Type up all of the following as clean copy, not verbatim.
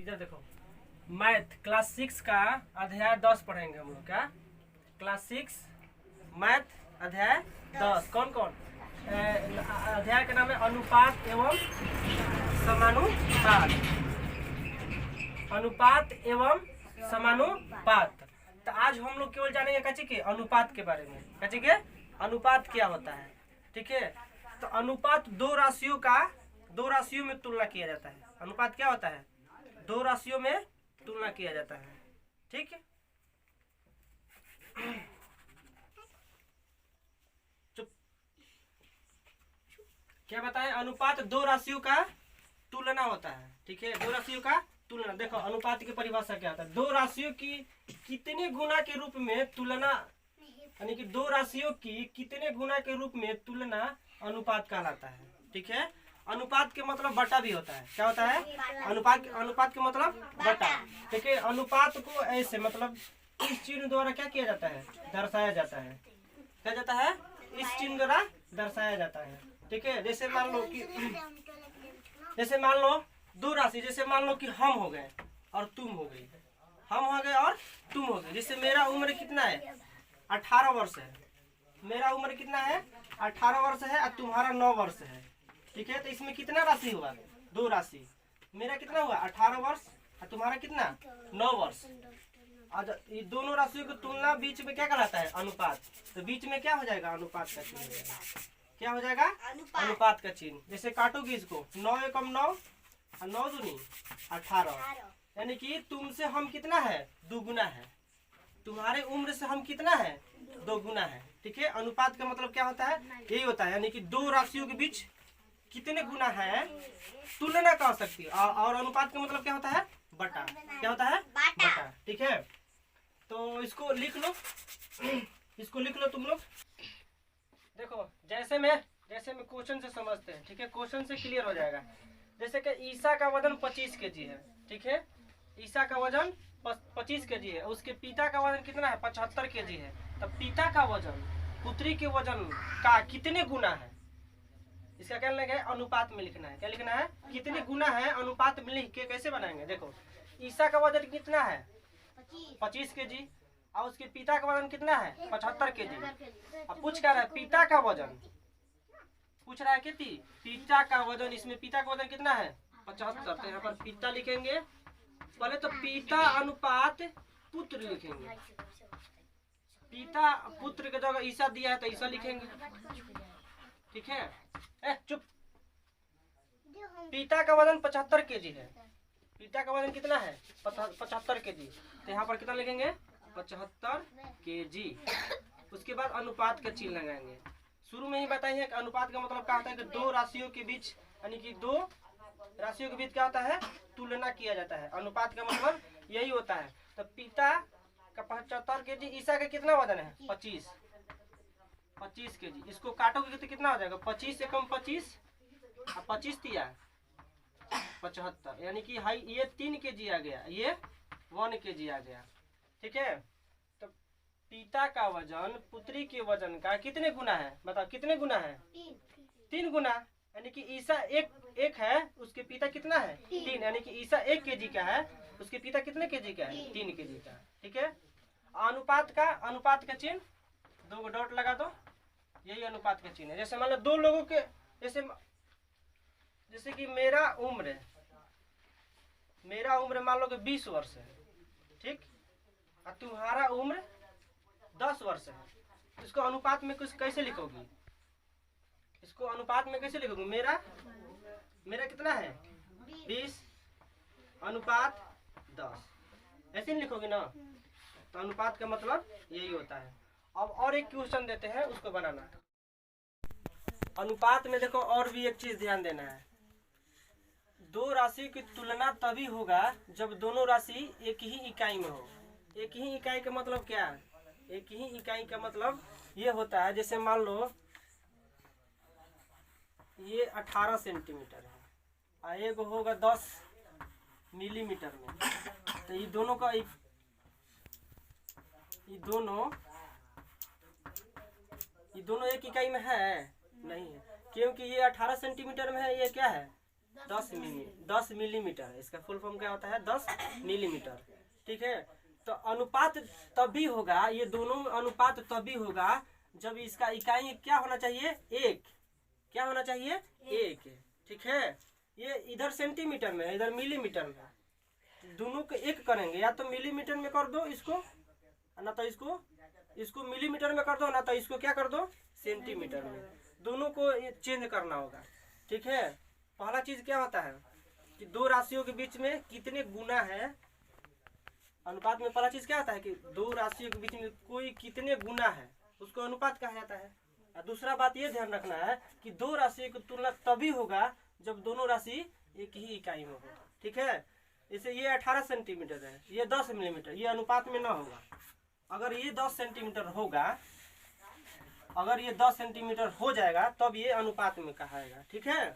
इधर देखो, math class 6 का अध्याय 10 पढ़ेंगे हम लोग। क्या? क्लास 6 मैथ अध्याय 10। कौन कौन? अध्याय का नाम है अनुपात एवं समानुपात। अनुपात एवं समानुपात। तो आज हम लोग केवल जानेंगे कच्चे के अनुपात के बारे में। कच्चे के अनुपात क्या होता है, ठीक है। तो अनुपात दो राशियों में तुलना किया जाता है। अनुपात क्या होता है? दो राशियों में तुलना किया जाता है, ठीक है। चुप। क्या बताएं? अनुपात दो राशियों का तुलना होता है, ठीक है। दो राशियों का तुलना। देखो अनुपात की परिभाषा क्या होता है? दो राशियों की कितने गुना के रूप में तुलना, यानी कि दो राशियों की कितने गुना के रूप में तुलना अनुपात कहलाता है, ठीक है। अनुपात के मतलब बटा भी होता है। क्या होता है? अनुपात के मतलब बटा, ठीक है। अनुपात को ऐसे मतलब इस चिन्ह द्वारा क्या किया जाता है? दर्शाया जाता है। क्या जाता है? इस चिन्ह द्वारा दर्शाया जाता है, ठीक है। जैसे मान लो दो राशि, जैसे मान लो कि हम हो गए और तुम हो गई, हम हो गए और तुम हो गए। जैसे मेरा उम्र कितना है? 18 वर्ष है। मेरा उम्र कितना है? 18 वर्ष है और तुम्हारा 9 वर्ष है, ठीक है। तो इसमें कितना राशि हुआ? दो राशि। मेरा कितना हुआ? 18 वर्ष और तुम्हारा कितना? 9 वर्ष। ये दोनों राशियों की तुलना बीच में क्या कहलाता है? अनुपात। तो बीच में क्या हो जाएगा? अनुपात का चिन्ह हो जाएगा। क्या हो जाएगा? अनुपात का चिन्ह। जैसे काटोगे इसको, 9 एकम 9 और 9 दूनी 18, यानी कि तुमसे हम कितना है? दुगुना है। तुम्हारे उम्र से हम कितना है? दोगुना है, ठीक है। अनुपात का मतलब क्या होता है? यही होता है, यानी कि दो राशियों के बीच कितने गुना है तुलना कर सकती है। और अनुपात का मतलब क्या होता है? बटा। क्या होता है? बटा, ठीक है। तो इसको लिख लो, इसको लिख लो तुम लोग। देखो जैसे में क्वेश्चन से समझते हैं, ठीक है। क्वेश्चन से क्लियर हो जाएगा। जैसे कि ईसा का वजन 25 kg है, ठीक है। ईसा का वजन 25 kg है। उसके पिता का वजन कितना है? 75 kg है। तब पिता का वजन पुत्री के वजन का कितने गुना है? इसका क्या लिखना है? अनुपात में लिखना है। क्या लिखना है? कितने गुना है, अनुपात में लिख के कैसे बनाएंगे? देखो ईसा का वजन कितना है? 25 kg और उसके पिता का वजन कितना है? 75 kg। अब पूछ क्या रहा है? पिता का वजन पूछ रहा है। कितनी? पिता का वजन। इसमें पिता का वजन कितना है? 75। तो यहाँ पर पिता लिखेंगे पहले। तो पिता अनुपात पुत्र लिखेंगे। पिता पुत्र के जगह ईसा दिया है तो ईसा लिखेंगे, ठीक है। चुप। पिता का वजन 75 kg है। पिता का वजन कितना है? 75 kg। तो यहाँ पर कितना लिखेंगे? 75 kg। उसके बाद अनुपात का चिन्ह लगाएंगे। शुरू में ही बताइए कि अनुपात का मतलब क्या होता है? कि दो राशियों के बीच, यानी कि दो राशियों के बीच क्या होता है? तुलना किया जाता है। अनुपात का मतलब यही होता है। तो पिता का 75 kg, ईसा का कितना वजन है? 25 kg। इसको काटोगे तो कितना हो जाएगा? 25 एकम 25 और 25 दिया 75, यानी कि हाई ये 3 kg आ गया, ये 1 kg आ गया, ठीक है। तो पिता का वजन पुत्री के वजन का कितने गुना है? बताओ कितने गुना है? 3 गुना। यानी कि ईसा एक है, उसके पिता कितना है? 3। यानी कि ईसा 1 kg का है, उसके पिता कितने kg का है? 3 kg का, ठीक है। अनुपात का चिन्ह 2 डॉट लगा दो, यही अनुपात का चिन्ह है। जैसे मान लो दो लोगों के, जैसे कि मेरा उम्र मान लो कि 20 वर्ष है, ठीक, और तुम्हारा उम्र 10 वर्ष है। इसको अनुपात में कुछ कैसे लिखोगी? इसको अनुपात में कैसे लिखोगे? मेरा कितना है? 20 अनुपात 10, ऐसे नहीं लिखोगे ना। तो अनुपात का मतलब यही होता है। अब और एक क्वेश्चन देते हैं, उसको बनाना। अनुपात में देखो और भी एक चीज ध्यान देना है। दो राशि की तुलना तभी होगा जब दोनों राशि एक ही इकाई में हो। एक ही इकाई का मतलब क्या है? एक ही इकाई का मतलब ये होता है, जैसे मान लो ये 18 सेंटीमीटर है और एक होगा 10 मिलीमीटर में। तो ये दोनों एक इकाई में है? नहीं है, क्योंकि ये 18 सेंटीमीटर में है, ये क्या है? 10 मिलीमीटर। इसका फुल फॉर्म क्या होता है? 10 मिलीमीटर। ठीक है, तो अनुपात तभी होगा, ये दोनों अनुपात तभी होगा जब इसका इकाई क्या होना चाहिए? 1। क्या होना चाहिए? 1। ठीक है, ये इधर सेंटीमीटर में, इधर मिलीमीटर में, दोनों को 1 करेंगे। या तो मिलीमीटर में कर दो इसको, ना तो इसको मिलीमीटर में कर दो, ना तो इसको क्या कर दो? सेंटीमीटर में। दोनों को चेंज करना होगा। ठीक है, पहला चीज क्या होता है कि दो राशियों के बीच में कितने गुना है। अनुपात में पहला चीज क्या होता है कि दो राशियों के बीच में कोई कितने गुना है, उसको अनुपात कहा जाता है। और दूसरा बात ये ध्यान रखना है कि दो राशियों की तुलना तभी होगा जब दोनों राशि एक ही इकाई में हो। ठीक है, इसे ये 18 सेंटीमीटर है, ये 10 मिलीमीटर, ये अनुपात में ना होगा। अगर ये 10 सेंटीमीटर होगा, अगर ये 10 सेंटीमीटर हो जाएगा तब ये अनुपात में कहाएगा। ठीक है,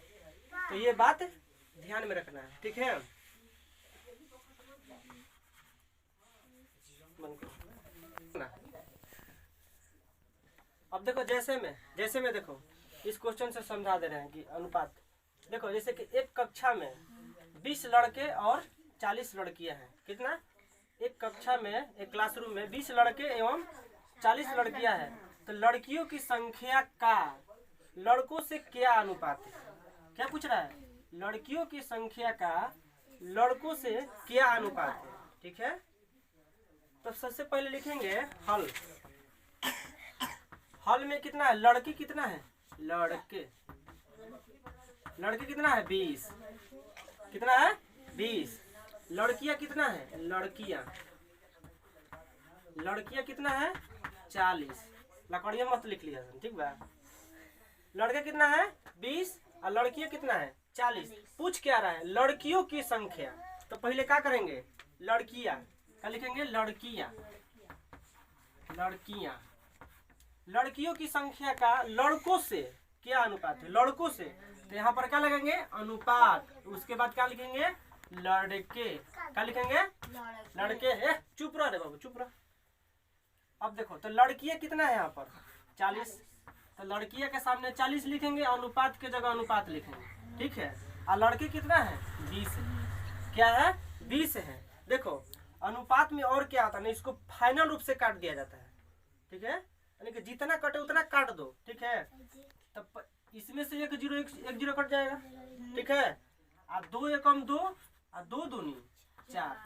तो ये बात ध्यान में रखना है। ठीक है, अब देखो जैसे में देखो इस क्वेश्चन से समझा दे रहे हैं कि अनुपात। देखो जैसे कि एक कक्षा में 20 लड़के और 40 लड़कियां हैं। कितना? एक कक्षा में, एक क्लासरूम में 20 लड़के एवं 40 लड़कियां हैं, तो लड़कियों की संख्या का लड़कों से क्या अनुपात है? क्या पूछ रहा है? लड़कियों की संख्या का लड़कों से क्या अनुपात है? ठीक है, तो सबसे पहले लिखेंगे हल। हल में कितना है? लड़की कितना है? लड़के कितना है? 20। कितना है? 20। लड़कियां कितना है? लड़कियां कितना है? 40। लकड़िया मत लिख लिया, ठीक बा। लड़के कितना है? 20 और लड़कियां कितना है? 40। पूछ क्या रहा है? लड़कियों की संख्या। तो पहले क्या करेंगे? लड़कियां क्या लिखेंगे? लड़कियों की संख्या का लड़कों से क्या अनुपात है? लड़कों से, तो यहाँ पर क्या लगेंगे? अनुपात। उसके बाद क्या लिखेंगे? लड़के। क्या लिखेंगे? लड़के। चुप रह रे बाबू, चुप रह। अब देखो, तो लड़कियां कितना है यहाँ पर? 40। तो लड़कियां के सामने 40 लिखेंगे, अनुपात के जगह अनुपात लिखेंगे। ठीक है, और लड़के कितना है? 20 है। क्या है? 20 है। देखो अनुपात में और क्या आता है ना, इसको फाइनल रूप से काट दिया जाता है। ठीक है, यानी कि जितना कटे उतना काट दो। ठीक है, तब इसमें से एक जीरो कट जाएगा। ठीक है, और 2 एकम 2 और 2 दूनी 4।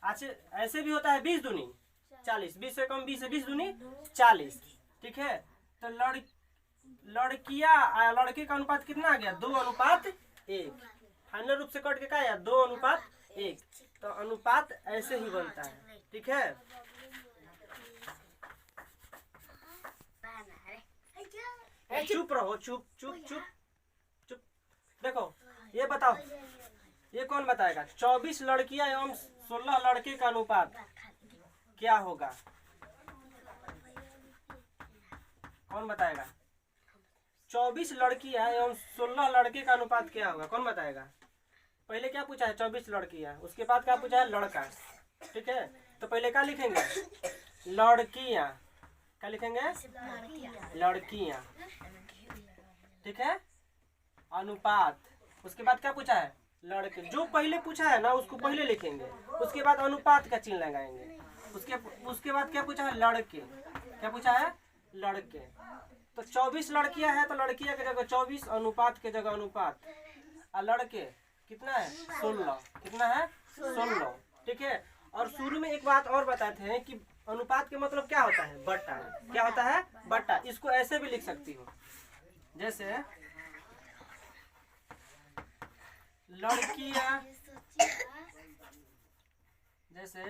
अच्छा, ऐसे भी होता है 20 दूनी 40, 20 एकम 20 है, 20 दूनी 40। ठीक है, तो लड़कियां लड़के का अनुपात कितना आ गया? 2 अनुपात 1। फाइनल रूप से कट के क्या आया? 2 अनुपात 1। तो अनुपात ऐसे ही बनता है। ठीक है, चुप रहो, चुप चुप चुप चुप। देखो ये बताओ, ये कौन बताएगा? 24 लड़कियां एवं 16 लड़के का अनुपात क्या होगा? कौन बताएगा? 24 लड़कियां एवं 16 लड़के का अनुपात क्या होगा? कौन बताएगा? पहले क्या पूछा है? 24 लड़कियां, उसके बाद क्या पूछा है? लड़का। ठीक है, तो पहले क्या लिखेंगे? लड़कियां। क्या लिखेंगे? लड़कियां। ठीक है, अनुपात। उसके बाद क्या पूछा है? लड़के। जो पहले पूछा है ना उसको पहले लिखेंगे, उसके बाद अनुपात का चिन्ह लगाएंगे। उसके बाद क्या पूछा है? लड़के। क्या पूछा है? लड़के। तो 24 लड़कियां हैं, तो लड़कियां की जगह 24, अनुपात के जगह अनुपात। और लड़के कितना है? 16। कितना है? 16। ठीक है, और शुरू में एक बात और बताते हैं कि अनुपात के मतलब क्या होता है? बट्टा। क्या होता है? बट्टा। इसको ऐसे भी लिख सकती हो, जैसे लड़कियां, जैसे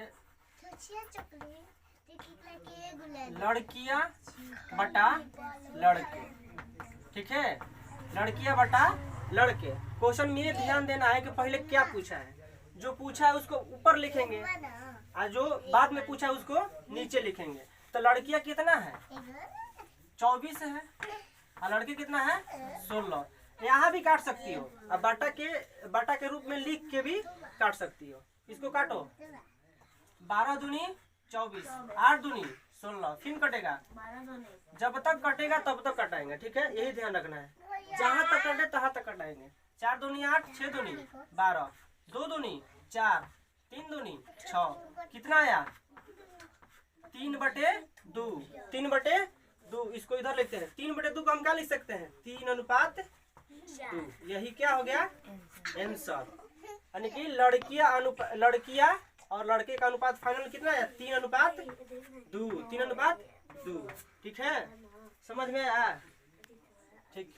लड़कियां बटा लड़के। ठीक है, लड़कियां बटा लड़के। क्वेश्चन में ये ध्यान देना है कि पहले क्या पूछा है। जो पूछा है उसको ऊपर लिखेंगे और जो बाद में पूछा है उसको नीचे लिखेंगे। तो लड़कियां कितना है? 24 है, और लड़के कितना है? 16। यहाँ भी काट सकती हो, और बटा के रूप में लिख के भी काट सकती हो। इसको काटो, 12 दूनी 24, 8 दूनी 16। फिर कटेगा, जब तक कटेगा तब तक कटाएंगे। ठीक है, यही ध्यान रखना है। जहाँ तक कटे तहाँ तक कटाएंगे, 4 दूनी 8, 6 दूनी 12, 2 दूनी 4, 3 दूनी 6, कितना आया 3/2, 3/2। इसको इधर लिखते हैं, 3/2 को हम क्या लिख सकते हैं 3:2। यही क्या हो गया आंसर। यानी कि लड़कियां और लड़के का अनुपात फाइनल कितना है 3:2। 3:2। ठीक है, समझ में आया? ठीक।